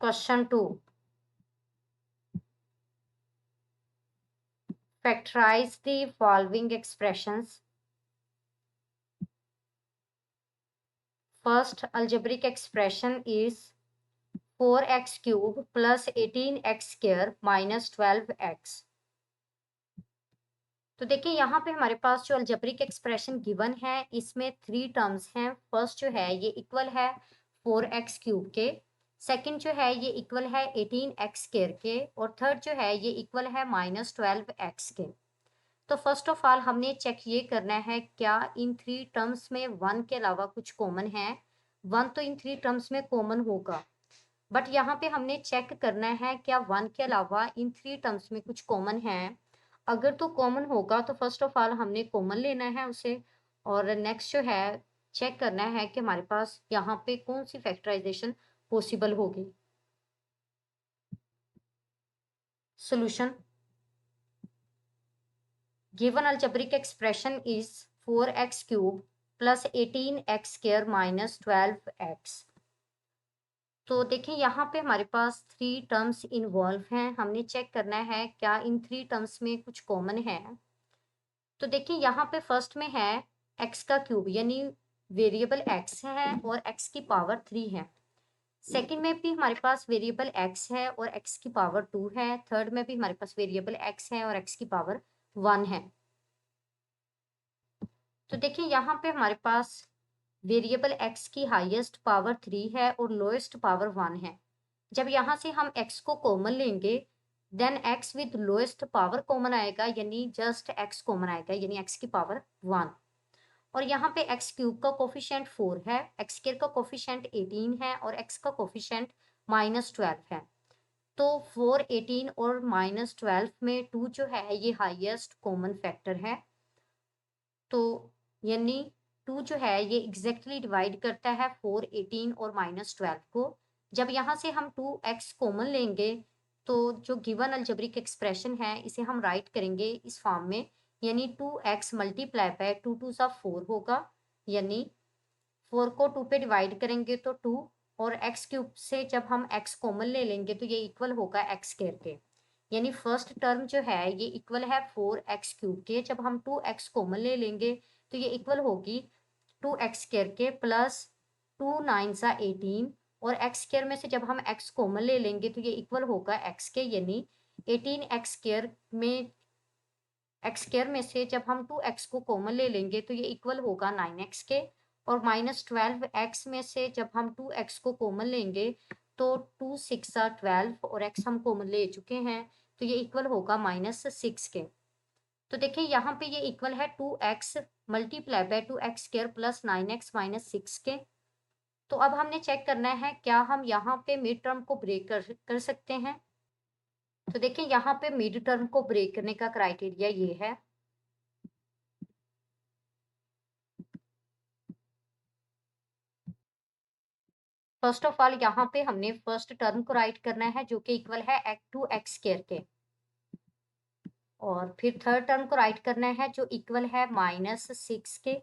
Question 2, factorize the following expressions. First algebraic expression is 4x cube plus 18x square minus 12x. तो देखिए यहाँ पे हमारे पास जो अलजेब्रिक एक्सप्रेशन गिवन है इसमें 3 टर्म्स हैं। फर्स्ट जो है ये इक्वल है 4x क्यूब के, सेकंड जो है ये इक्वल है 18x स्क्वायर के, और थर्ड जो है ये इक्वल है माइनस 12x के। तो फर्स्ट ऑफ ऑल हमने चेक ये करना है क्या इन 3 टर्म्स में 1 के अलावा कुछ कॉमन है। 1 तो इन 3 टर्म्स में कॉमन होगा, बट यहाँ पे हमने चेक करना है क्या 1 के अलावा इन 3 टर्म्स में कुछ कॉमन है। अगर तो कॉमन होगा तो फर्स्ट ऑफ ऑल हमने कॉमन लेना है उसे, और नेक्स्ट जो है चेक करना है कि हमारे पास यहाँ पे कौन सी फैक्टराइजेशन पॉसिबल होगी। Solution, given algebraic expression is 4x cube plus 18x square minus 12x। तो देखिए यहाँ पे हमारे पास 3 टर्म्स इन्वॉल्व हैं, हमने चेक करना है क्या इन 3 टर्म्स में कुछ कॉमन है। तो देखिए यहाँ पे फर्स्ट में है x का क्यूब, यानी वेरिएबल x है और x की पावर 3 है। सेकंड में भी हमारे पास वेरिएबल x है और x की पावर 2 है। थर्ड में भी हमारे पास वेरिएबल x है और x की पावर 1 है। तो देखिए यहाँ पे हमारे पास वेरिएबल x की हाईएस्ट पावर 3 है और लोएस्ट पावर 1 है। जब यहाँ से हम x को कॉमन लेंगे then x with lowest power common आएगा, यानी जस्ट x कॉमन आएगा, यानी x की पावर 1। और यहाँ पे x क्यूब का कोफिशिएंट 4 है, x स्क्वायर का कोफिशिएंट 18 है और x का कोफिशिएंट माइनस 12 है। तो 4, 18 और माइनस 12 में 2 जो है ये हाईएस्ट कॉमन फैक्टर है। तो यानी 2 जो है ये एग्जैक्टली डिवाइड करता है 4, 18 और माइनस 12 को। जब यहाँ से हम 2x कॉमन लेंगे तो जो गिवन अलजेब्रिक एक्सप्रेशन है इसे हम राइट करेंगे इस फॉर्म में, यानी 2x मल्टीप्लाई बाय 2 2 सा 4 होगा, यानी 4 को 2 पे डिवाइड करेंगे तो 2, और x क्यूब से जब हम x कॉमन ले लेंगे तो ये इक्वल होगा x स्क्वायर के, यानी फर्स्ट टर्म जो है ये इक्वल है 4x क्यूब के। जब हम 2x कॉमन ले लेंगे तो ये इक्वल होगी 2x स्क्वायर के प्लस 2 9 सा 18, और x स्क्वायर में से जब हम x कॉमन ले लेंगे तो ये इक्वल होगा x के, यानी 18x स्क्वायर में x स्क्वायर में से जब हम 2x को कॉमन ले लेंगे तो ये इक्वल होगा 9x के, और माइनस 12x में से जब हम 2x को कॉमन लेंगे तो 2 6 12 और x हम कॉमन ले चुके हैं तो ये इक्वल होगा माइनस 6 के। तो देखिए यहाँ पे ये इक्वल है 2x multiply by 2x square plus 9x minus 6 के। तो अब हमने चेक करना है क्या हम यहाँ पे मिड टर्म को ब्रेक कर सकते हैं। तो देखिए यहाँ पे मिड टर्म को ब्रेक करने का क्राइटेरिया ये है, फर्स्ट ऑफ ऑल यहाँ पे हमने फर्स्ट टर्म को राइट करना है जो कि इक्वल है 2x स्क्वायर के, और फिर थर्ड टर्म को राइट करना है जो इक्वल है माइनस 6 के,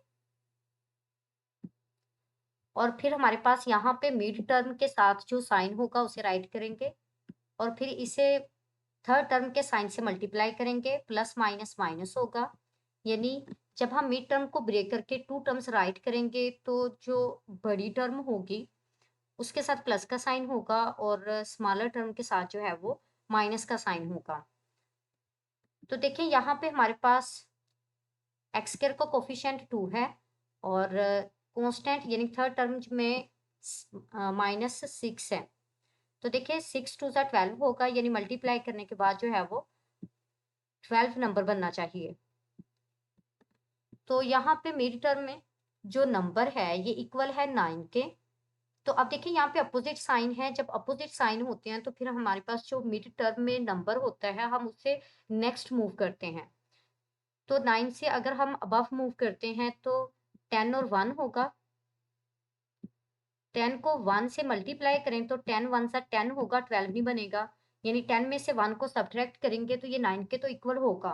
और फिर हमारे पास यहाँ पे मिड टर्म के साथ जो साइन होगा उसे राइट करेंगे, और फिर इसे थर्ड टर्म के साइन से मल्टीप्लाई करेंगे, प्लस माइनस माइनस होगा, यानी जब हम मिड टर्म को ब्रेक करके 2 टर्म्स राइट करेंगे तो जो बड़ी टर्म होगी उसके साथ प्लस का साइन होगा और स्मॉलर टर्म के साथ जो है वो माइनस का साइन होगा। तो देखिए यहाँ पे हमारे पास एक्स स्क्वायर का कोफिशिएंट 2 है और कांस्टेंट यानी थर्ड टर्म में माइनस 6 है। तो देखिए 6 2 12 होगा, यानी मल्टीप्लाई करने के बाद जो है वो 12 नंबर बनना चाहिए। तो यहाँ पे मिड टर्म में जो नंबर है ये इक्वल है 9 के। तो अब देखिए यहाँ पे अपोजिट साइन है, जब अपोजिट साइन होते हैं तो फिर हमारे पास जो मिड टर्म में नंबर होता है हम उससे नेक्स्ट मूव करते हैं। तो 9 से अगर हम अबव मूव करते हैं तो 10 और 1 होगा, 10 को 1 से मल्टीप्लाई करें तो 10 1 सा 10 होगा, 12 नहीं बनेगा, यानी 10 में से 1 को सब्ट्रैक्ट करेंगे तो ये 9 के तो इक्वल होगा,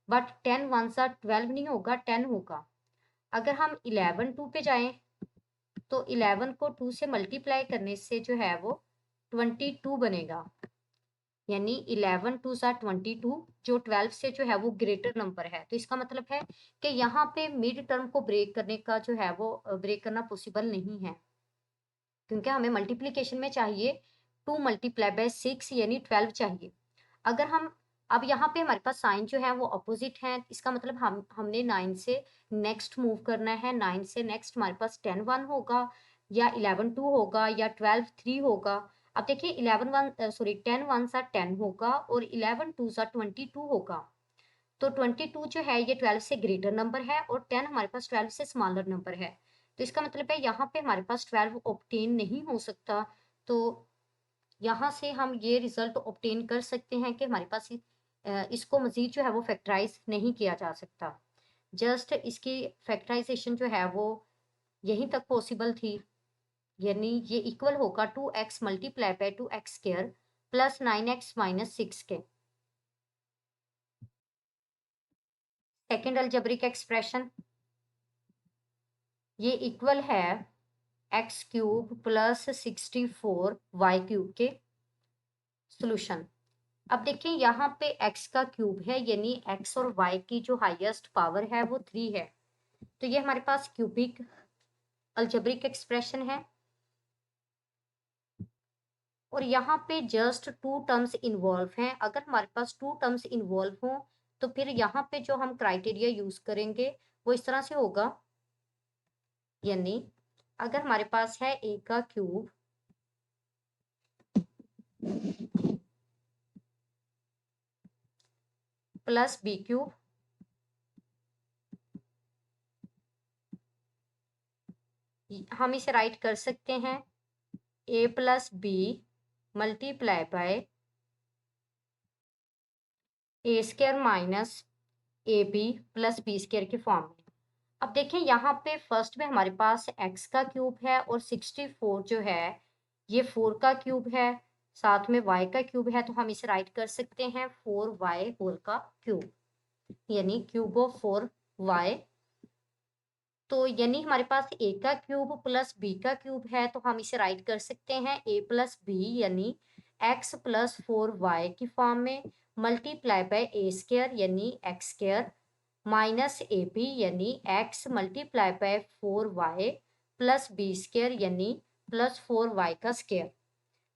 बट 10 1 सा 12 नहीं होगा, 10 होगा। अगर हम 11 2 पे जाएं तो 11 को 2 से मल्टीप्लाई करने से जो है वो 22 बनेगा, यानी 11 2 सा 22, जो 12 से जो है वो ग्रेटर नंबर है। तो इसका मतलब है कि यहाँ पे मिड टर्म को ब्रेक करने का जो है वो ब्रेक करना पॉसिबल नहीं है, क्योंकि हमें मल्टीप्लिकेशन में चाहिए 2 मल्टीप्लाई बाय 6 यानी 12 चाहिए। अगर हम अब यहाँ पे हमारे पास साइन जो है वो अपोजिट है, इसका मतलब हमने 9 से नेक्स्ट मूव करना है। 9 से नेक्स्ट हमारे पास 10 1 होगा, या 11 2 होगा, या 12 3 होगा। अब देखिए 10 1 सा 10 होगा और 11 2 सा 22 होगा। तो 22 जो है ये 12 से ग्रेटर नंबर है और 10 हमारे पास 12 से स्मॉलर नंबर है। तो इसका मतलब है यहाँ पे हमारे पास 12 ऑब्टेन नहीं हो सकता। तो यहाँ से हम ये रिजल्ट ऑब्टेन कर सकते हैं कि हमारे पास इसको मजीद जो है वो फैक्टराइज नहीं किया जा सकता। जस्ट इसकी फैक्टराइजेशन जो है वो यहीं तक पॉसिबल थी, यानी ये इक्वल होगा 2x multiply by 2x square plus 9x minus 6 के। सेकेंड अलजेब्रिक एक्सप्रेशन ये इक्वल है x cube plus 64 y cube के। सोल्यूशन, अब देखिए यहाँ पे x का क्यूब है, यानी x और y की जो हाईएस्ट पावर है वो 3 है। तो ये हमारे पास क्यूबिक अलजेब्रिक एक्सप्रेशन है और यहाँ पे जस्ट 2 टर्म्स इन्वॉल्व हैं। अगर हमारे पास 2 टर्म्स इन्वॉल्व हों तो फिर यहाँ पे जो हम क्राइटेरिया यूज करेंगे वो इस तरह से होगा, यानी अगर हमारे पास है a का क्यूब प्लस b क्यूब, हम इसे राइट कर सकते हैं a plus b multiply by a square minus a b plus b square के फॉर्म में। अब देखें यहाँ पे फर्स्ट में हमारे पास x का क्यूब है और 64 जो है ये 4 का क्यूब है, साथ में y का क्यूब है। तो हम इसे राइट कर सकते हैं 4y होल का क्यूब, यानी क्यूब ऑफ 4y। तो यानी हमारे पास a का क्यूब प्लस b का क्यूब है, तो हम इसे राइट कर सकते हैं a प्लस बी यानी x प्लस 4y की फॉर्म में मल्टीप्लाई बाय ए स्क्वायर यानी x स्क्वायर माइनस ए बी यानी x multiply by 4y plus b square यानी प्लस 4y का स्क्वायर।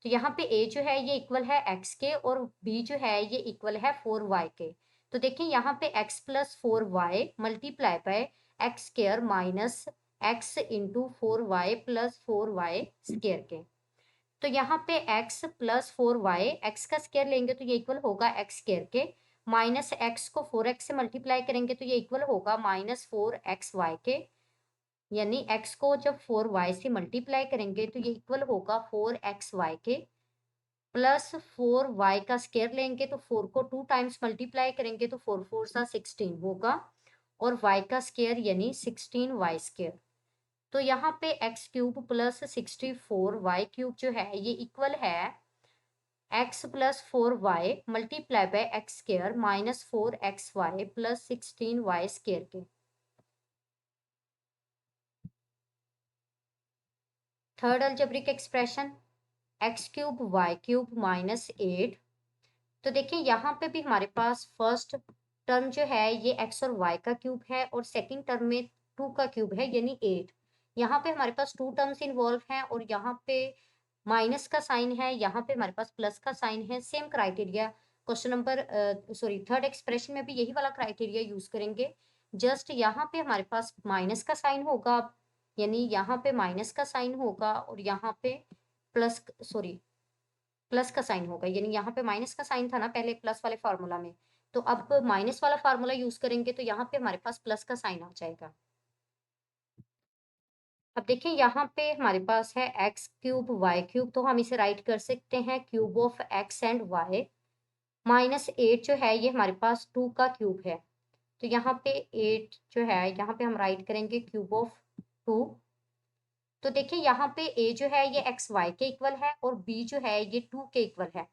तो यहाँ पे a जो है ये इक्वल है x के और b जो है ये इक्वल है 4y के। तो देखिए यहाँ पे x plus 4y multiply by x square minus x into 4y plus 4y square के। तो यहाँ पे x प्लस 4y x का स्क्वायर लेंगे तो ये इक्वल होगा x स्क्वायर के, माइनस x को 4x से मल्टीप्लाई करेंगे तो ये इक्वल होगा माइनस 4xy के, यानी x को जब 4y से मल्टीप्लाई करेंगे तो ये इक्वल होगा 4xy के, प्लस 4y का स्क्वायर लेंगे तो 4 को 2 टाइम्स मल्टीप्लाई करेंगे तो 4 4 सा 16 होगा और y का स्क्वायर यानी 16y स्क्वायर। तो यहाँ पे x cube plus 64y cube जो है ये इक्वल है x plus 4y multiply by x square minus 4xy plus 16y square के। Third algebraic expression x cube y cube minus 8। तो देखिए यहाँ पे भी हमारे पास फर्स्ट टर्म जो है ये x और y का क्यूब है और सेकंड टर्म में 2 का क्यूब है यानी 8। यहाँ पे हमारे पास 2 टर्म्स इन्वॉल्व हैं और यहाँ पे माइनस का साइन है, यहाँ पे हमारे पास प्लस का साइन है। Same criteria question number third expression में भी यही वाला क्राइटेरिया यूज करेंगे। जस्ट यहाँ पे हमारे पास माइनस का साइन होगा, यानी यहाँ पे माइनस का साइन होगा और यहाँ पे प्लस का साइन होगा, यानी यहाँ पे माइनस का साइन था ना पहले प्लस वाले फार्मूला में, तो अब माइनस वाला फार्मूला यूज करेंगे तो यहाँ पे हमारे पास प्लस का साइन आ जाएगा। अब देखिए यहाँ पे हमारे पास है एक्स क्यूब वाई क्यूब, तो हम इसे राइट कर सकते हैं cube of x and y, minus 8 जो है ये हमारे पास 2 का क्यूब है। तो यहाँ पे 8 जो है यहाँ पे हम राइट करेंगे क्यूब ऑफ 2। तो देखिए यहाँ पे a जो है ये एक्स वाई के इक्वल है और b जो है ये 2 के इक्वल है।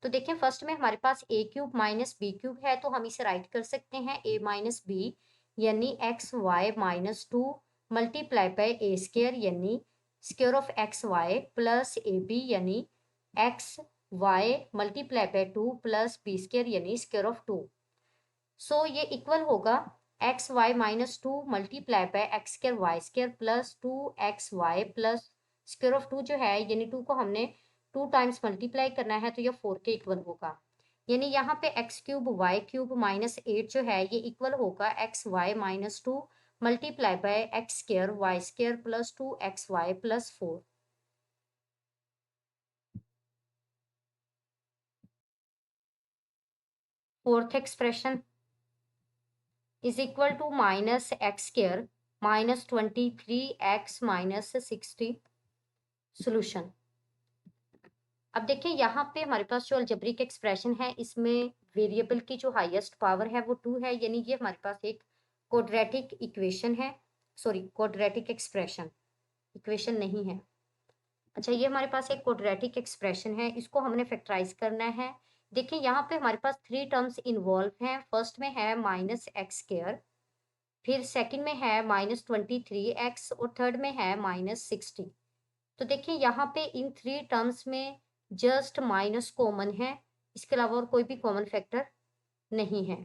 तो देखिए फर्स्ट में हमारे पास a cube minus b cube है, तो हम इसे राइट कर सकते हैं a माइनस बी यानी x y minus 2 multiply by a square यानी square of x y plus a b यानी x y multiply by 2 plus b square यानी स्क्र ऑफ 2। सो ये इक्वल होगा x y minus 2 multiply by x square y square plus 2 x y plus square of 2 जो है यानी 2 को हमने 2 times multiply करना है तो ये 4 के इक्वल होगा। यानी यहाँ पे x cube y cube minus 8 जो है ये इक्वल होगा x y minus 2 multiply by x square y square plus 2 x y plus 4। Fourth expression is equal to minus x square minus 23x minus 60। Solution. अब देखिए यहाँ पे हमारे पास जो अलजेब्रिक एक्सप्रेशन है इसमें वेरिएबल की जो हाईएस्ट पावर है वो 2 है, यानी ये हमारे पास एक क्वाड्रेटिक इक्वेशन है, सॉरी क्वाड्रेटिक एक्सप्रेशन, इक्वेशन नहीं है। अच्छा, ये हमारे पास एक क्वाड्रेटिक एक्सप्रेशन है, इसको हमने फैक्टराइज करना है। देखिए यहाँ पे हमारे पास 3 टर्म्स इन्वॉल्व हैं। फर्स्ट में है माइनस एक्स स्क्र, फिर सेकंड में है माइनस 23x और थर्ड में है माइनस 60। तो देखिए यहाँ पे इन 3 टर्म्स में जस्ट माइनस कॉमन है, इसके अलावा और कोई भी कॉमन फैक्टर नहीं है।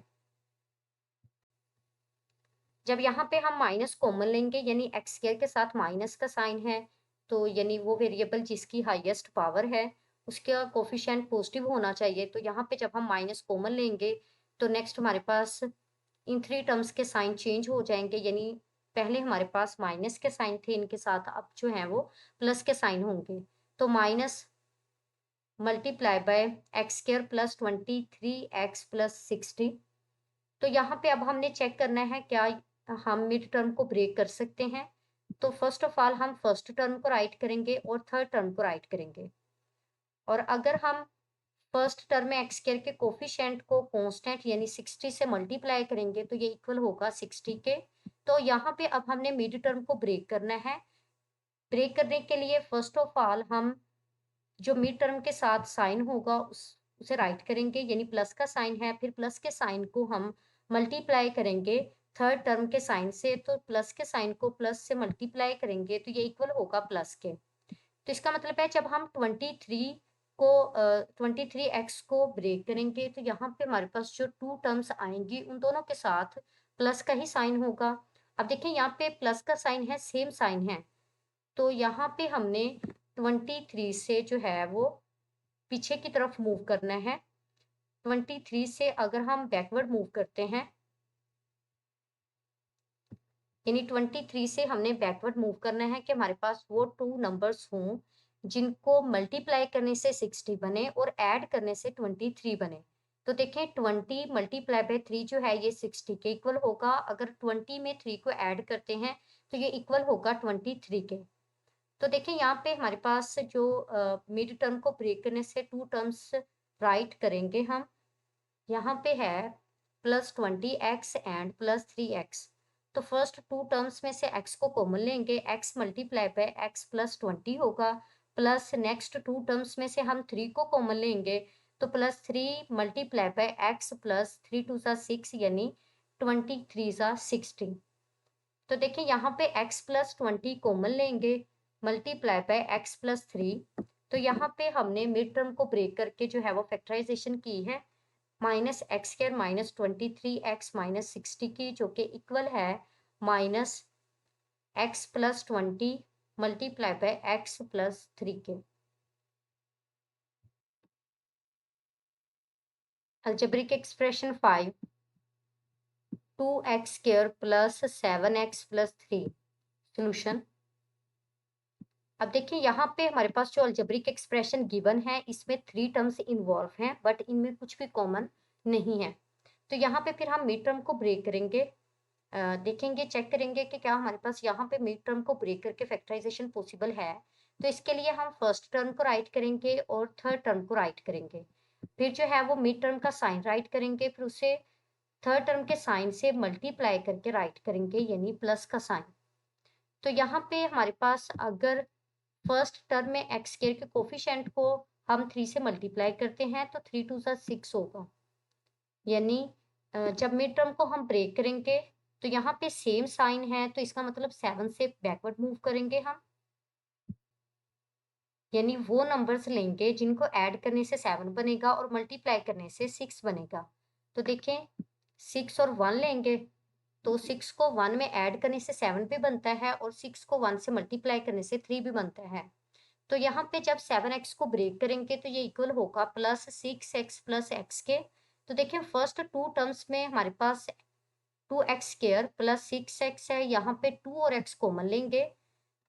जब यहाँ पे हम माइनस कॉमन लेंगे यानी एक्स स्क्वायर के साथ माइनस का साइन है, तो यानी वो वेरिएबल जिसकी हाईएस्ट पावर है उसका कोफिशिएंट पॉजिटिव होना चाहिए। तो यहाँ पे जब हम माइनस कॉमन लेंगे तो नेक्स्ट हमारे पास इन 3 टर्म्स के साइन चेंज हो जाएंगे, यानी पहले हमारे पास माइनस के साइन थे, इनके साथ अब जो है वो प्लस के साइन होंगे। तो minus multiply by x square plus 23x plus 60। तो यहाँ पे अब हमने चेक करना है क्या हम मिड टर्म को ब्रेक कर सकते हैं। तो फर्स्ट ऑफ ऑल हम फर्स्ट टर्म को राइट करेंगे और थर्ड टर्म को राइट करेंगे। और अगर हम फर्स्ट टर्म में एक्स स्क्वायर के कोफिशिएंट को कांस्टेंट यानी 60 से मल्टीप्लाई करेंगे तो ये इक्वल होगा 60 के। तो यहाँ पे अब हमने मिड टर्म को ब्रेक करना है। ब्रेक करने के लिए फर्स्ट ऑफ ऑल हम जो मिड टर्म के साथ साइन होगा उसे राइट करेंगे, यानी प्लस का साइन है, फिर प्लस के साइन को हम मल्टीप्लाई करेंगे थर्ड टर्म के साइन से, तो प्लस के साइन को प्लस से मल्टीप्लाई करेंगे तो ये इक्वल होगा प्लस के। तो इसका मतलब है जब हम 23x को ब्रेक करेंगे तो यहाँ पे हमारे पास जो 2 टर्म्स आएंगी उन दोनों के साथ प्लस का ही साइन होगा। अब देखिए यहाँ पे प्लस का साइन है, सेम साइन है, तो यहाँ पे हमने 23 से जो है वो पीछे की तरफ मूव करना है। 23 से अगर हम बैकवर्ड मूव करते हैं यानी 23 से हमने बैकवर्ड मूव करना है कि हमारे पास वो 2 नंबर्स हों जिनको मल्टीप्लाई करने से 60 बने और ऐड करने से 23 बने। तो देखें 20 मल्टीप्लाई बाय 3 जो है ये 60 के इक्वल होगा। अगर 20 में 3 को ऐड करते हैं तो ये इक्वल होगा 23 के। तो देखिए यहाँ पे हमारे पास जो मिड टर्म को ब्रेक करने से 2 टर्म्स राइट करेंगे हम। यहाँ पे है plus 20x and plus 3x। तो फर्स्ट 2 टर्म्स में से x को कॉमन लेंगे, x multiply bye x plus 20 होगा, प्लस नेक्स्ट 2 टर्म्स में से हम 3 को कॉमन लेंगे तो plus 3 multiply bye x plus 3 2 सा 6 यानी 23 सा 60। तो देखिए यहाँ पे x प्लस 20 कॉमन लेंगे मल्टीप्लाई बाय x प्लस 3। तो यहाँ पे हमने मिड टर्म को ब्रेक करके जो है वो फैक्टराइजेशन की है minus x square minus 23x minus 60 की, जो कि इक्वल है minus x plus 20 multiply by x plus 3 के। Algebraic expression 5 2x square plus 7x plus 3। Solution. अब देखिए यहाँ पे हमारे पास जो अलजेब्रिक एक्सप्रेशन गिवन है इसमें 3 टर्म्स इन्वॉल्व हैं बट इनमें कुछ भी कॉमन नहीं है। तो यहाँ पे फिर हम मिड टर्म को ब्रेक करेंगे, देखेंगे चेक करेंगे कि क्या हमारे पास यहाँ पे मिड टर्म को ब्रेक करके फैक्टराइजेशन पॉसिबल है। तो इसके लिए हम फर्स्ट टर्म को राइट करेंगे और थर्ड टर्म को राइट करेंगे, फिर जो है वो मिड टर्म का साइन राइट करेंगे, फिर उसे थर्ड टर्म के साइन से मल्टीप्लाई करके राइट करेंगे यानी प्लस का साइन। तो यहाँ पे हमारे पास अगर फर्स्ट टर्म में एक्स स्क्वायर के कोफिशिएंट को हम 3 से मल्टीप्लाई करते हैं तो 3 2 सा 6 होगा, यानी जब मिड टर्म को हम ब्रेक करेंगे तो यहाँ पे सेम साइन है तो इसका मतलब 7 से बैकवर्ड मूव करेंगे हम। यानी वो नंबर्स लेंगे जिनको ऐड करने से 7 बनेगा और मल्टीप्लाई करने से 6 बनेगा। तो देखें 6 और 1 लेंगे तो 6 को 1 में ऐड करने से 7 भी बनता है और 6 को 1 से मल्टीप्लाई करने से 3 भी बनता है। तो यहाँ पे जब 7x को ब्रेक करेंगे तो ये इक्वल होगा प्लस 6x प्लस एक्स के। तो देखिए फर्स्ट टू टर्म्स में हमारे पास 2x² प्लस 6x है, यहाँ पे 2 और x कॉमन लेंगे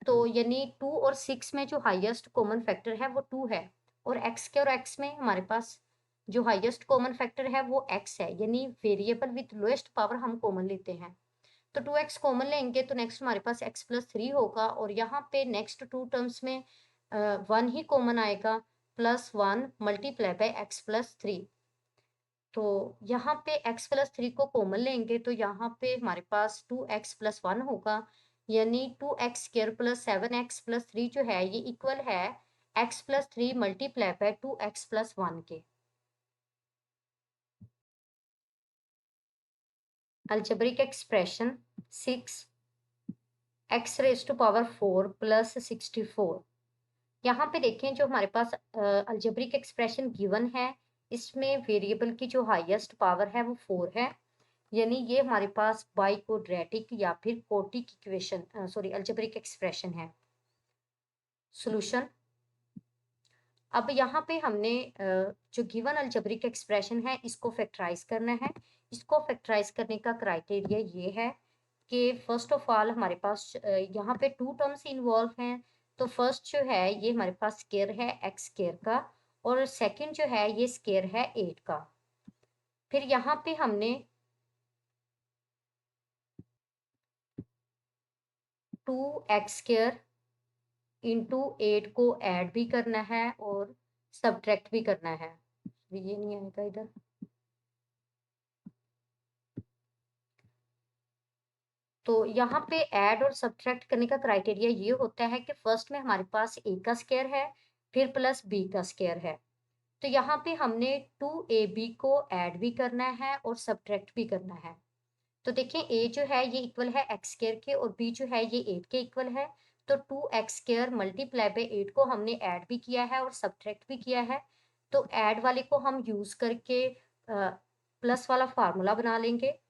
तो यानी 2 और 6 में जो हाईएस्ट कॉमन फैक्टर है वो 2 है और x के और x में हमारे पास जो हाईएस्ट कॉमन फैक्टर है वो x है, यानी वेरिएबल विथ लोएस्ट पावर हम कॉमन लेते हैं। तो 2x कॉमन लेंगे तो नेक्स्ट हमारे पास x प्लस 3 होगा और यहाँ पे नेक्स्ट टू टर्म्स में 1 ही कॉमन आएगा plus 1 multiply by x plus 3। तो यहाँ पे x प्लस 3 को कॉमन लेंगे तो यहाँ पे हमारे पास 2x प्लस 1 होगा, यानी 2x² प्लस 7x प्लस 3 जो है ये इक्वल है x plus 3 multiply by 2x plus 1 के। Algebraic expression 6x raise to power 4 plus 64। यहाँ पे देखें जो हमारे पास अलजेब्रिक एक्सप्रेशन गिवन है इसमें वेरिएबल की जो हाईएस्ट पावर है वो 4 है, यानी ये हमारे पास बाइक्वाड्रेटिक या फिर quadratic equation sorry algebraic expression है। सॉल्यूशन, अब यहाँ पे हमने जो गिवन अलजेब्रिक एक्सप्रेशन है इसको फैक्टराइज करना है। इसको फैक्टराइज करने का क्राइटेरिया ये है कि फर्स्ट ऑफ ऑल हमारे पास यहाँ पे टू टर्म्स इन्वॉल्व हैं। तो फर्स्ट जो है ये हमारे पास स्केयर है एक्स स्केयर का और सेकंड जो है ये स्केयर है 8 का। फिर यहाँ पे हमने 2x² इंटू 8 को ऐड भी करना है और सब्ट्रैक्ट भी करना है। ये नहीं आएगा इधर। तो यहाँ पे ऐड और सब्ट्रैक्ट करने का क्राइटेरिया ये होता है कि फर्स्ट में हमारे पास a का स्क्वायर है फिर प्लस b का स्क्वायर है। तो यहाँ पे हमने 2ab को ऐड भी करना है और सब्ट्रैक्ट भी करना है। तो देखिए a जो है ये इक्वल है x स्क्वायर के और b जो है ये 8 के इक्वल है। तो 2x² मल्टीप्लाई बाय 8 को हमने ऐड भी किया है और सब्ट्रैक्ट भी किया है। तो ऐड वाले को हम यूज करके प्लस वाला फार्मूला बना लेंगे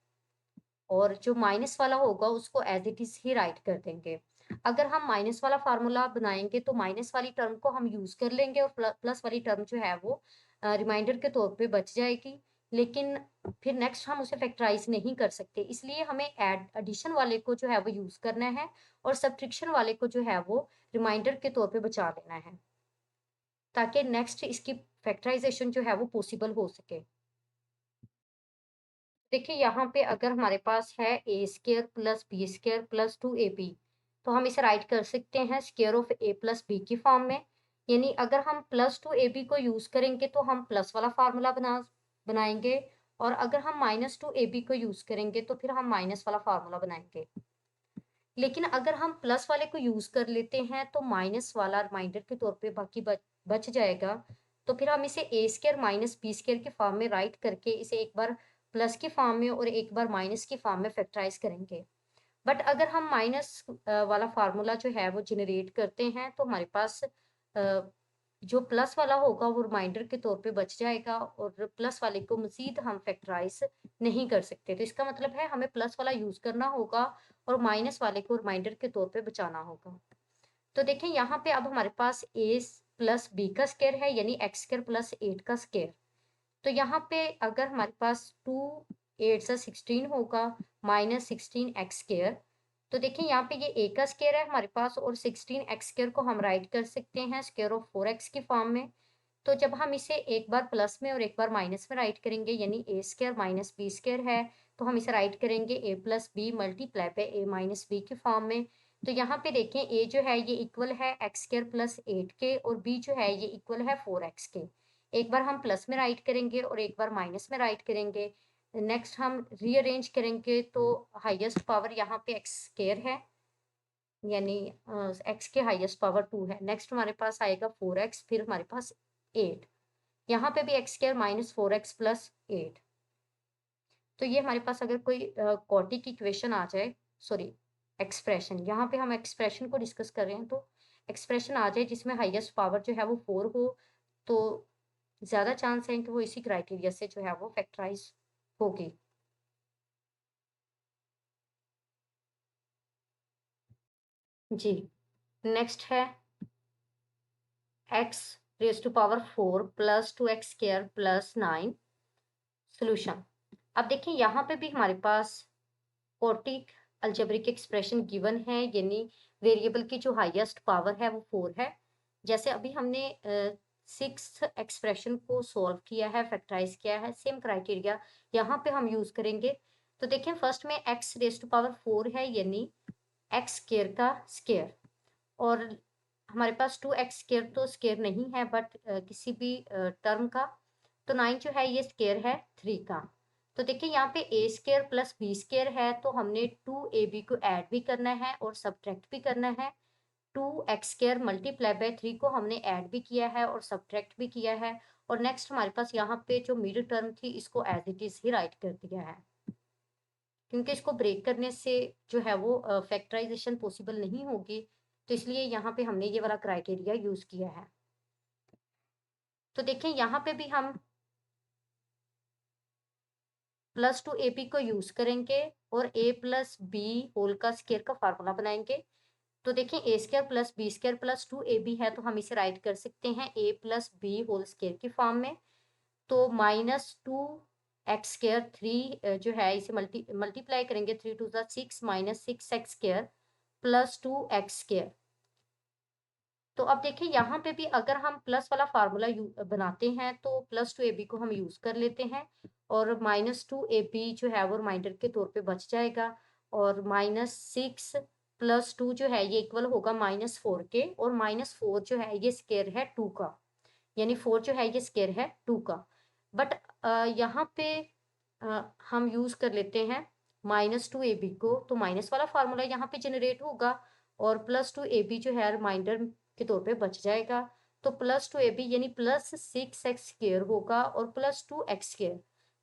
और जो माइनस वाला होगा उसको एज इट इज ही राइट कर देंगे। अगर हम माइनस वाला फार्मूला बनाएंगे तो माइनस वाली टर्म को हम यूज कर लेंगे और प्लस वाली टर्म जो है वो रिमाइंडर के तौर पे बच जाएगी, लेकिन फिर नेक्स्ट हम उसे फैक्टराइज नहीं कर सकते, इसलिए हमें एडिशन वाले को जो है वो यूज करना है और सब्ट्रैक्शन वाले को जो है वो रिमाइंडर के तौर पे बचा लेना है ताकि नेक्स्ट इसकी फैक्टराइजेशन जो है वो पॉसिबल हो सके। देखिए यहाँ पे अगर हमारे पास है a² plus b² plus 2ab, तो हम इसे राइट कर सकते हैं square of a plus b की फॉर्म में। यानी अगर हम प्लस 2ab को यूज करेंगे तो हम प्लस वाला फार्मूला बनाएंगे और अगर हम माइनस 2ab को यूज करेंगे तो फिर हम माइनस वाला फार्मूला बनाएंगे। लेकिन अगर हम प्लस वाले को यूज कर लेते हैं तो माइनस वाला रिमाइंडर के तौर पे बाकी बच जाएगा। तो फिर हम इसे a² माइनस b² की फॉर्म में राइट करके इसे एक बार प्लस की फॉर्म में और एक बार माइनस की फॉर्म में फैक्टराइज करेंगे। बट अगर हम माइनस वाला फार्मूला जो है वो जनरेट करते हैं तो हमारे पास जो प्लस वाला होगा वो रिमाइंडर के तौर पे बच जाएगा और प्लस वाले को मजीद हम फैक्टराइज नहीं कर सकते। तो इसका मतलब है हमें प्लस वाला यूज करना होगा और माइनस वाले को रिमाइंडर के तौर पे बचाना होगा। तो देखिए यहाँ पे अब हमारे पास a प्लस b का स्क्वायर है यानी x² प्लस 8 का स्क्वायर। तो यहाँ पे अगर हमारे पास 2 8 से 16 होगा माइनस 16x²। तो देखिए यहाँ पे ये a का स्क्वायर है हमारे पास और 16x² को हम राइट कर सकते हैं स्क्वायर ऑफ 4x की फॉर्म में। तो जब हम इसे एक बार प्लस में और एक बार माइनस में राइट करेंगे यानी a² माइनस b² है तो हम इसे राइट करेंगे a प्लस बी मल्टीप्लाई पे a माइनस बी की फॉर्म में। तो यहाँ पे देखें a जो है ये इक्वल है x² प्लस 8 के और b जो है ये इक्वल है 4x के। एक बार हम प्लस में राइट करेंगे और एक बार माइनस में राइट करेंगे। नेक्स्ट हम रीअरेंज करेंगे तो हाईएस्ट पावर यहाँ पे x² है यानी x के हाईएस्ट पावर 2 है। नेक्स्ट हमारे पास आएगा 4x फिर हमारे पास 8। यहाँ पे भी x² माइनस 4x प्लस 8। तो ये हमारे पास अगर कोई क्वाड्रेटिक इक्वेशन आ जाए, सॉरी एक्सप्रेशन, यहाँ पे हम एक्सप्रेशन को डिस्कस कर रहे हैं तो एक्सप्रेशन आ जाए जिसमें हाईएस्ट पावर जो है वो 4 हो, तो ज़्यादा चांस है कि वो इसी क्राइटेरिया से जो है वो फैक्टराइज होगी। जी, नेक्स्ट है x raise to power 4 plus 2x square plus 9 solution. अब देखिए यहाँ पे भी हमारे पास क्वाड्रेटिक अलजेब्रिक एक्सप्रेशन गिवन है, यानी वेरिएबल की जो हाईएस्ट पावर है वो 4 है। जैसे अभी हमने 6th एक्सप्रेशन को सॉल्व किया है, फैक्टराइज किया है, सेम क्राइटेरिया यहाँ पे हम यूज करेंगे। तो देखिए फर्स्ट में x रेज़ टू पावर 4 है, यानी x स्क्वायर का स्क्वायर, और हमारे पास 2x स्क्वायर तो स्क्वायर नहीं है बट किसी भी टर्म का, तो 9 जो है ये स्क्वायर है 3 का। तो देखिए यहाँ पे ए स्क्वायर प्लस बी स्क्वायर है, तो हमने 2ab को ऐड भी करना है और सब्ट्रैक्ट भी करना है। 2x स्क्वायर मल्टीप्लाई बाय 3 को हमने ऐड भी किया है और सब्ट्रैक्ट भी किया है। और नेक्स्ट हमारे पास यहाँ पे जो मिडिल टर्म थी इसको एज इट इज ही राइट कर दिया है, क्योंकि इसको ब्रेक करने से जो है वो फैक्टराइजेशन पॉसिबल नहीं होगी, तो इसलिए यहाँ पे हमने ये वाला क्राइटेरिया यूज किया है। तो देखें यहाँ पे भी हम प्लस टू ए पी को यूज करेंगे और ए प्लस बी होल का स्क्वायर का फार्मूला बनाएंगे। तो देखें a square plus b square plus 2ab है, तो हम इसे राइट कर सकते हैं a plus b whole square की फॉर्म में। तो -2x स्क्वायर 3 जो है इसे मल्टीप्लाई करेंगे, 3 to the 6 -6x square plus 2x square. तो अब देखिए यहाँ पे भी अगर हम प्लस वाला फार्मूला बनाते हैं तो प्लस 2ab को हम यूज कर लेते हैं, और -2ab जो है वो रिमाइंडर के तौर पे बच जाएगा, और -6 प्लस 2 जो है ये इक्वल होगा -4 के, और -4 जो है ये स्क्वायर है 2 का, यानी 4 जो है ये स्क्वायर है 2 का। बट यहाँ पे हम यूज कर लेते हैं -2ab को, तो माइनस वाला फार्मूला यहाँ पे जनरेट होगा और +2ab जो है रिमाइंडर के तौर पे बच जाएगा। तो +2ab यानी +6x स्क्वायर होगा और +2x स्क्वायर,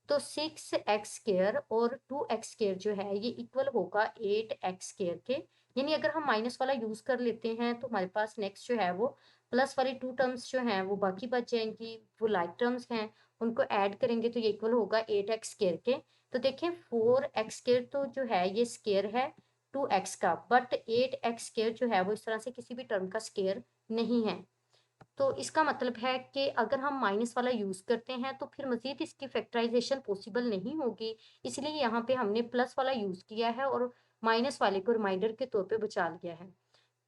तो 6x स्क्वायर और 2x स्क्वायर जो है ये इक्वल होगा 8x स्क्वायर के। यानी अगर हम माइनस वाला यूज कर लेते हैं तो हमारे पास नेक्स्ट जो है वो प्लस वाली 2 टर्म्स जो हैं वो बाकी बच जाएंगी, वो लाइक टर्म्स हैं, उनको ऐड करेंगे तो ये इक्वल होगा 8x स्क्वायर के। तो देखें 4x स्क्वायर तो जो है ये स्क्वायर है 2x का, बट 8x स्क्वायर जो है वो इस तरह से किसी भी टर्म का स्क्वायर नहीं है। तो इसका मतलब है कि अगर हम माइनस वाला यूज करते हैं तो फिर मजीद इसकी फैक्टराइजेशन पॉसिबल नहीं होगी, इसलिए यहाँ पे हमने प्लस वाला यूज किया है और माइनस वाले को रिमाइंडर के तौर पे बचा लिया है।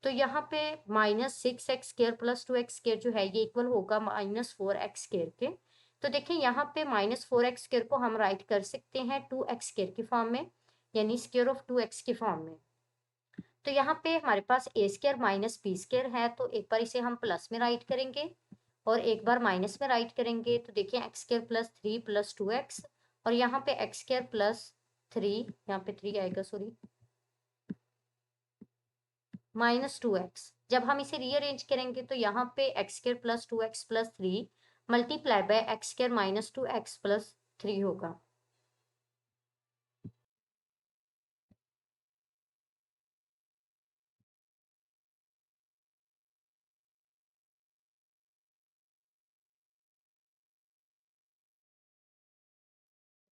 तो यहाँ पे -6x square plus 2x square जो है ये इक्वल होगा -4x स्क्वायर के। तो देखिए यहाँ पे -4x स्क्वायर को हम राइट कर सकते हैं 2x स्क्वायर की फॉर्म में, यानी स्क्वायर ऑफ 2x की फॉर्म में। तो यहाँ पे हमारे पास ए स्क्वायर माइनस बी स्क्वायर है, तो एक बार इसे हम प्लस में राइट करेंगे और एक बार माइनस में राइट करेंगे। तो देखिए x square plus 3 plus 2x, और यहाँ पे एक्स स्क्वायर प्लस 3, यहाँ पे 3 आएगा सॉरी, -2x। जब हम इसे रीअरेंज करेंगे तो यहाँ पे x square plus 2x plus 3 multiply by x square -2x plus 3 होगा।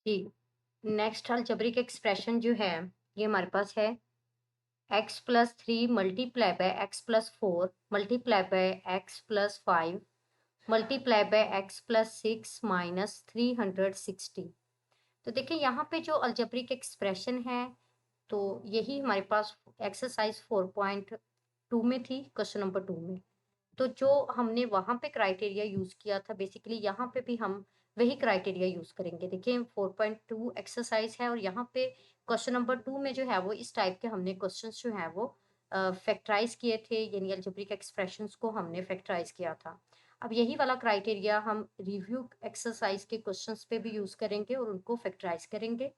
जी, नेक्स्ट अलजेब्रिक एक्सप्रेशन जो है ये हमारे पास है x plus 3 multiply bye x plus 4 multiply by x plus 5 multiply by x plus 6 minus 360। तो देखिए यहाँ पे जो अलजेब्रिक एक्सप्रेशन है तो यही हमारे पास एक्सरसाइज 4.2 में थी, क्वेश्चन नंबर 2 में। तो जो हमने वहां पे क्राइटेरिया यूज किया था बेसिकली यहाँ पे भी हम वही क्राइटेरिया यूज करेंगे। देखिए 4.2 एक्सरसाइज है और यहाँ पे क्वेश्चन नंबर 2 में जो है वो इस टाइप के हमने क्वेश्चंस जो है वो फैक्टराइज किए थे, यानी अलजेब्रिक एक्सप्रेशंस को हमने फैक्टराइज किया था। अब यही वाला क्राइटेरिया हम रिव्यू एक्सरसाइज के क्वेश्चंस पे भी यूज करेंगे और उनको फैक्टराइज करेंगे।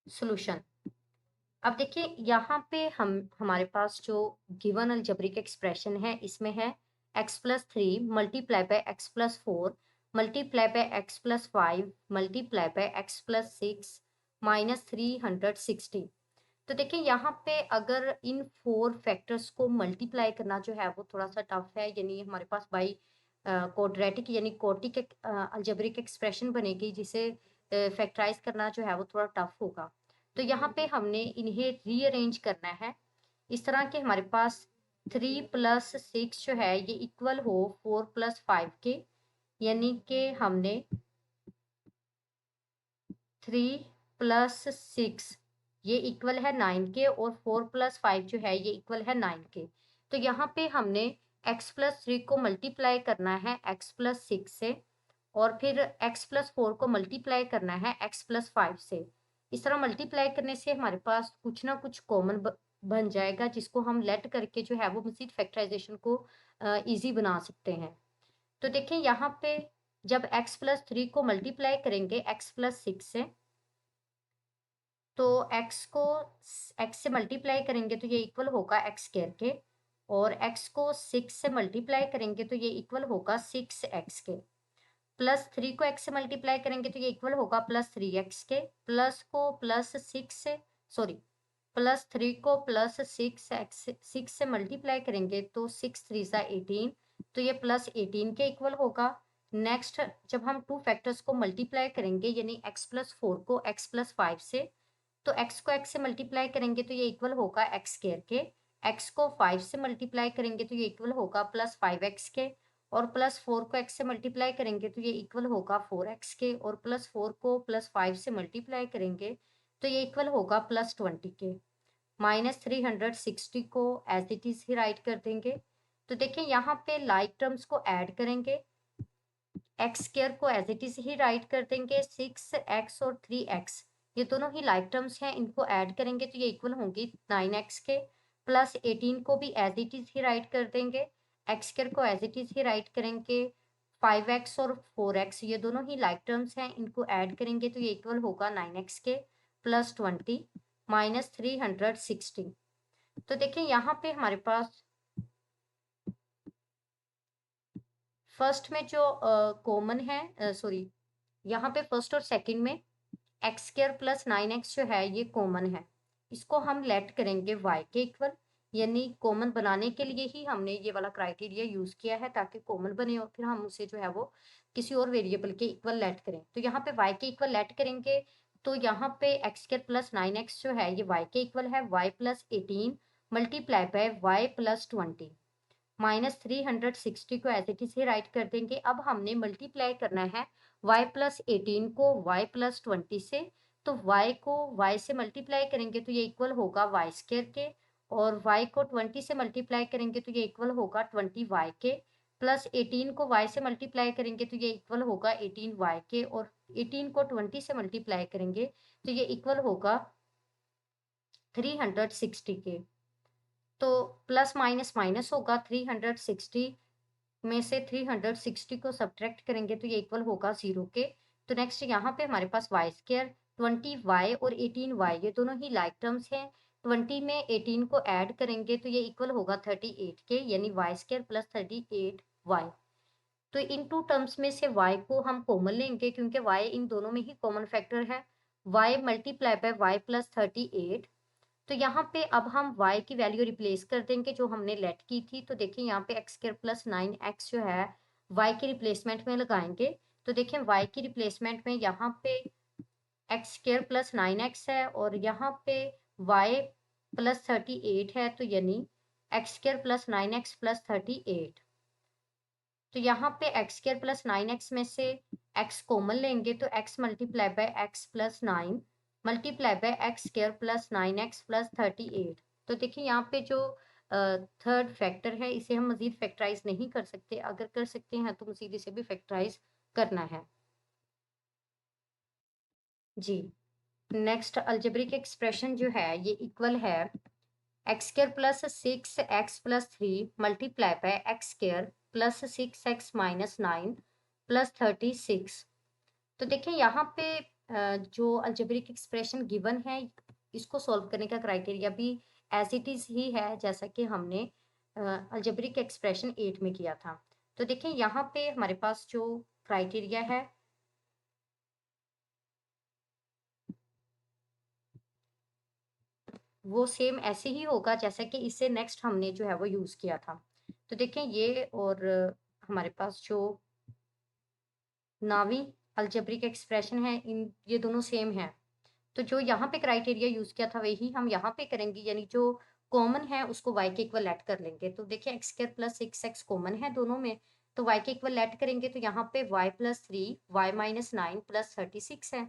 सॉल्यूशन। अब देखिए यहाँ पे हमारे पास जो गिवन अलजेब्रिक एक्सप्रेशन है इसमें है x plus 3 multiply bye x plus 4 multiply by x plus 5 multiply by x plus 6 -360। तो देखिए यहाँ पे अगर इन 4 फैक्टर्स को मल्टीप्लाई करना जो है वो थोड़ा सा टफ है, यानी हमारे पास बाई क्वाड्रेटिक यानी क्वोटिक अलजेब्रिक एक्सप्रेशन बनेगी, जिसे फैक्टराइज करना जो है वो थोड़ा टफ होगा। तो यहाँ पे हमने इन्हें रीअरेंज करना है इस तरह के हमारे पास 3 प्लस 6 जो है ये इक्वल हो 4 प्लस 5 के, यानी कि हमने 3 प्लस 6 ये इक्वल है 9 के, और 4 प्लस 5 जो है ये इक्वल है 9 के। तो यहाँ पे हमने x प्लस 3 को मल्टीप्लाई करना है x प्लस 6 से, और फिर x प्लस 4 को मल्टीप्लाई करना है x प्लस 5 से। इस तरह मल्टीप्लाई करने से हमारे पास कुछ ना कुछ कॉमन बन जाएगा, जिसको हम लेट करके जो है वो मजीद फैक्टराइजेशन को ईजी बना सकते हैं। तो देखिए यहाँ पे जब x प्लस 3 को मल्टीप्लाई करेंगे x प्लस 6 से, तो x को x से मल्टीप्लाई करेंगे तो ये इक्वल होगा x स्क्वायर के, और x को 6 से मल्टीप्लाई करेंगे तो ये इक्वल होगा 6x के, प्लस 3 को x से मल्टीप्लाई करेंगे तो ये इक्वल होगा प्लस 3x के, प्लस को प्लस 6 से सॉरी प्लस 3 को प्लस 6 से मल्टीप्लाई करेंगे तो 6 3 सा 18, तो ये प्लस 18 के इक्वल होगा। नेक्स्ट जब हम 2 फैक्टर्स को मल्टीप्लाई करेंगे यानी x प्लस 4 को x प्लस 5 से, तो x को x से मल्टीप्लाई करेंगे तो ये इक्वल होगा x स्क्वायर के, x को 5 से मल्टीप्लाई करेंगे तो ये इक्वल होगा प्लस 5x के, और प्लस 4 को x से मल्टीप्लाई करेंगे तो ये इक्वल होगा 4x के, और प्लस 4 को प्लस 5 से मल्टीप्लाई करेंगे तो ये इक्वल होगा प्लस 20 के। माइनस 360 को एज इट इज ही राइट कर देंगे। तो देखिए यहाँ पे लाइक टर्म्स को ऐड करेंगे, एक्स स्क्वायर को एज इट इज ही राइट कर देंगे, 6x और 3x ये दोनों ही लाइक टर्म्स हैं, इनको ऐड करेंगे तो ये इक्वल होंगी 9x के, प्लस 18 को भी एज इट इज ही राइट कर देंगे, एक्स स्क्वायर को एज इट इज ही राइट करेंगे, 5x और 4x ये दोनों ही लाइक टर्म्स हैं, इनको ऐड करेंगे तो ये इक्वल होगा 9x के प्लस 20 माइनस 360। तो देखिए यहाँ पे हमारे पास फर्स्ट में जो कॉमन है सॉरी यहाँ पे फर्स्ट और सेकंड में एक्स स्क्वायर प्लस 9x जो है ये कॉमन है, इसको हम लेट करेंगे y के इक्वल, यानी कॉमन बनाने के लिए ही हमने ये वाला क्राइटेरिया यूज किया है ताकि कॉमन बने और फिर हम उसे जो है वो किसी और वेरिएबल के इक्वल लेट करें। तो यहाँ पे y के इक्वल लेट करेंगे तो यहाँ पे एक्स स्क्वायर प्लस 9x जो है ये y के इक्वल है y plus 18 multiply by y plus 20 minus 360 को एज इट इज ही राइट कर देंगे। अब हमने मल्टीप्लाई करना है y प्लस 18 को y प्लस 20 से, तो y को y से मल्टीप्लाई करेंगे तो ये इक्वल होगा y स्क्वायर के, और y को 20 से मल्टीप्लाई करेंगे तो ये इक्वल होगा 20y के, प्लस 18 को y से मल्टीप्लाई करेंगे तो ये इक्वल होगा 18y के, और 18 को 20 से मल्टीप्लाई करेंगे तो ये इक्वल होगा 360 के। तो प्लस माइनस माइनस होगा, 360 में से 360 को सब्ट्रैक्ट करेंगे तो ये इक्वल होगा 0 के। तो नेक्स्ट यहाँ पे हमारे पास वाई स्क्वायर 20y और 18y ये दोनों ही लाइक टर्म्स हैं, 20 में 18 को ऐड करेंगे तो ये इक्वल होगा 38 के, यानी वाई स्क्वायर प्लस 38y। तो इन टू टर्म्स में से y को हम कॉमन लेंगे क्योंकि y इन दोनों में ही कॉमन फैक्टर है, y multiply by y plus 38। तो यहाँ पे अब हम y की वैल्यू रिप्लेस कर देंगे जो हमने लेट की थी। तो देखिए यहाँ पे एक्स स्क्वायर प्लस 9x जो है y के रिप्लेसमेंट में लगाएंगे। तो देखिए y की रिप्लेसमेंट में यहाँ पे एक्स स्क्वायर प्लस 9x है और यहाँ पे y प्लस 38 है, तो यानी x square plus 9x plus 38। तो यहाँ पे एक्स स्क्वायर प्लस 9x में से x कॉमन लेंगे तो x multiply bye x plus 9 multiply by x square plus 9x plus 38। तो देखिए यहाँ पे जो थर्ड फैक्टर है इसे हम मजीद फैक्टराइज नहीं कर सकते, अगर कर सकते हैं तो मजीद इसे भी फैक्टराइज करना है जी। नेक्स्ट अलजेब्रिक एक्सप्रेशन जो है ये इक्वल है x square plus 6x plus 3 multiply by x square plus 6x minus 9 plus 36। तो देखिए यहाँ पे जो अलजेब्रिक एक्सप्रेशन गिवन है इसको सॉल्व करने का क्राइटेरिया भी एज इट इज ही है जैसा कि हमने अलजेब्रिक एक्सप्रेशन 8 में किया था। तो देखिए यहाँ पे हमारे पास जो क्राइटेरिया है वो सेम ऐसे ही होगा जैसा कि इससे नेक्स्ट हमने जो है वो यूज़ किया था। तो देखें ये और हमारे पास जो नावी अलजेब्रिक एक्सप्रेशन है, इन ये दोनों सेम हैं। तो जो यहाँ पे क्राइटेरिया यूज़ किया था वही हम यहाँ पे करेंगे, यानी जो कॉमन है उसको y के इक्वल लेट कर लेंगे। तो देखिए x square plus 6x common है दोनों में, तो y के इक्वल लेट करेंगे तो यहाँ पे y plus 3 y minus 9 plus 36 है।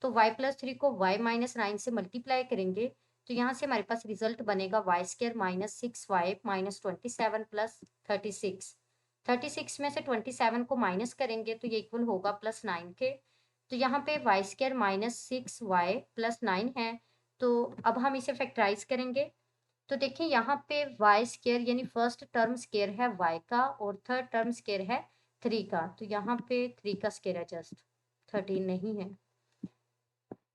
तो y प्लस 3 को y माइनस 9 से मल्टीप्लाई करेंगे तो यहाँ से हमारे पास रिजल्ट बनेगा y square minus 6y minus 27 plus 36। 36 में से 27 को माइनस करेंगे तो ये इक्वल होगा प्लस 9 के। तो यहाँ पे Y square minus 6y plus 9 है। तो अब हम इसे फैक्टराइज करेंगे। तो देखिए यहाँ पे वाई स्क्वायर यानी फर्स्ट टर्म स्क्वायर है y का और थर्ड टर्म स्क्वायर है 3 का। तो यहाँ पे 3 का स्क्वायर है, जस्ट 13 नहीं है।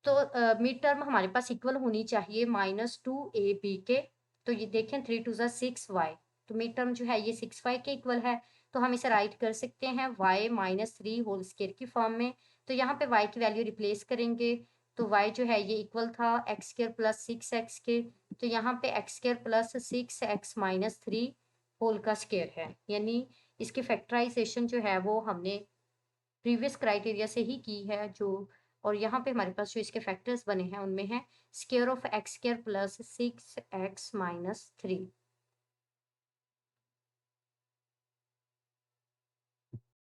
तो मिड टर्म हमारे पास इक्वल होनी चाहिए -2ab के। तो ये देखें 3 टू ज़ा 6y, तो मिड टर्म जो है ये 6y के इक्वल है। तो हम इसे राइट कर सकते हैं y माइनस 3 होल स्क्वायर की फॉर्म में। तो यहाँ पे y की वैल्यू रिप्लेस करेंगे तो y जो है ये इक्वल था एक्स स्क्वायर प्लस 6x के। तो यहाँ पे x square plus 6x minus 3 whole का स्क्वायर है, यानी इसकी फैक्टराइजेशन जो है वो हमने प्रीवियस क्राइटेरिया से ही की है जो। और यहाँ पे हमारे पास जो इसके फैक्टर्स बने हैं उनमें है square of x square plus 6x minus 3।